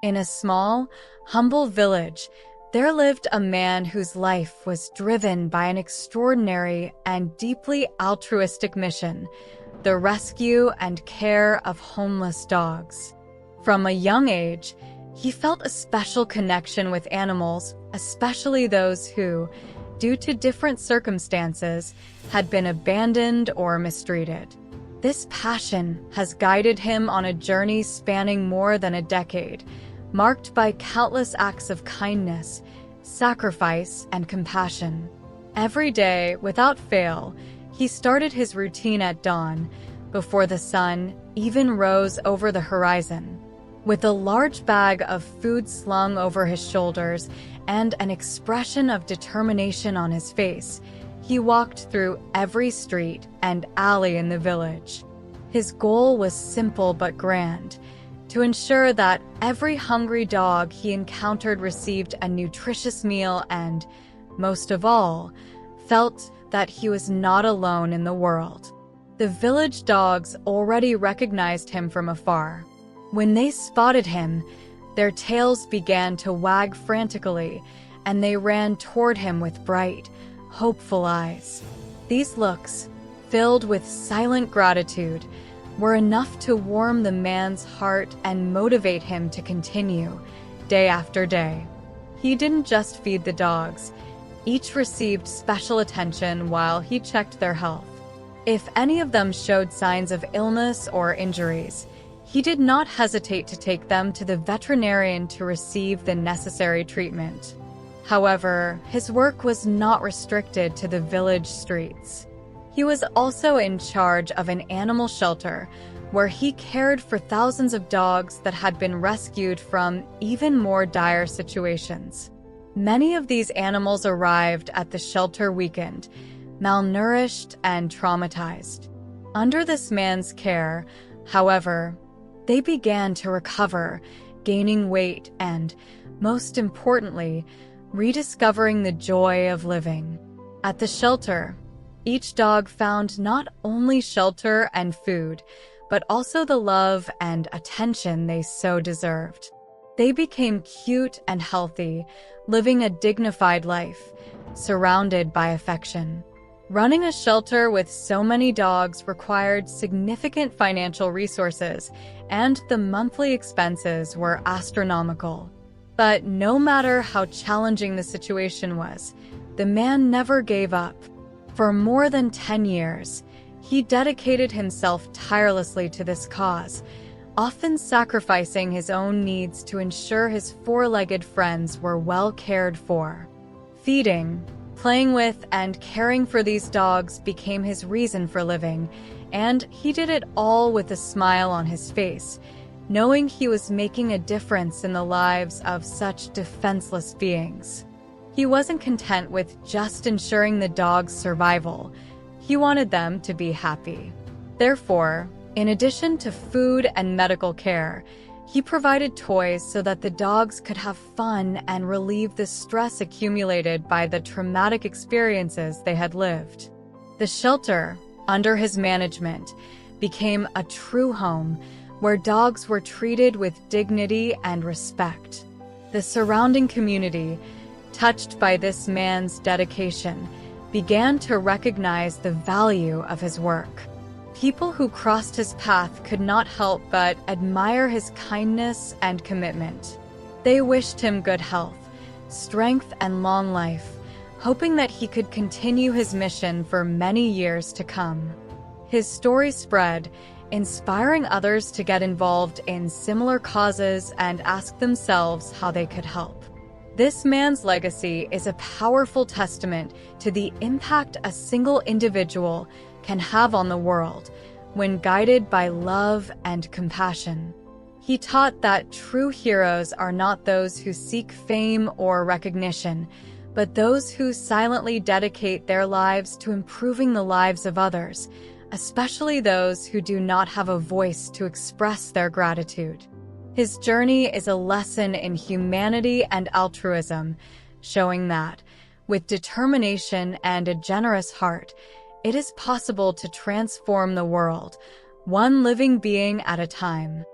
In a small, humble village, there lived a man whose life was driven by an extraordinary and deeply altruistic mission: the rescue and care of homeless dogs. From a young age, he felt a special connection with animals, especially those who, due to different circumstances, had been abandoned or mistreated. This passion has guided him on a journey spanning more than a decade, marked by countless acts of kindness, sacrifice, and compassion. Every day, without fail, he started his routine at dawn, before the sun even rose over the horizon. With a large bag of food slung over his shoulders and an expression of determination on his face, he walked through every street and alley in the village. His goal was simple but grand: to ensure that every hungry dog he encountered received a nutritious meal and, most of all, felt that he was not alone in the world. The village dogs already recognized him from afar. When they spotted him, their tails began to wag frantically, and they ran toward him with bright, hopeful eyes. These looks, filled with silent gratitude, were enough to warm the man's heart and motivate him to continue, day after day. He didn't just feed the dogs. Each received special attention while he checked their health. If any of them showed signs of illness or injuries, he did not hesitate to take them to the veterinarian to receive the necessary treatment. However, his work was not restricted to the village streets. He was also in charge of an animal shelter, where he cared for thousands of dogs that had been rescued from even more dire situations. Many of these animals arrived at the shelter weakened, malnourished, and traumatized. Under this man's care, however, they began to recover, gaining weight and, most importantly, rediscovering the joy of living. At the shelter, each dog found not only shelter and food, but also the love and attention they so deserved. They became cute and healthy, living a dignified life, surrounded by affection. Running a shelter with so many dogs required significant financial resources, and the monthly expenses were astronomical. But no matter how challenging the situation was, the man never gave up. For more than 10 years, he dedicated himself tirelessly to this cause, often sacrificing his own needs to ensure his four-legged friends were well cared for. Feeding, playing with, and caring for these dogs became his reason for living, and he did it all with a smile on his face, knowing he was making a difference in the lives of such defenseless beings. He wasn't content with just ensuring the dogs' survival. He wanted them to be happy. Therefore, in addition to food and medical care, he provided toys so that the dogs could have fun and relieve the stress accumulated by the traumatic experiences they had lived. The shelter, under his management, became a true home where dogs were treated with dignity and respect. The surrounding community, touched by this man's dedication, began to recognize the value of his work. People who crossed his path could not help but admire his kindness and commitment. They wished him good health, strength, and long life, hoping that he could continue his mission for many years to come. His story spread, inspiring others to get involved in similar causes and ask themselves how they could help. This man's legacy is a powerful testament to the impact a single individual can have on the world when guided by love and compassion. He taught that true heroes are not those who seek fame or recognition, but those who silently dedicate their lives to improving the lives of others, especially those who do not have a voice to express their gratitude. His journey is a lesson in humanity and altruism, showing that, with determination and a generous heart, it is possible to transform the world, one living being at a time.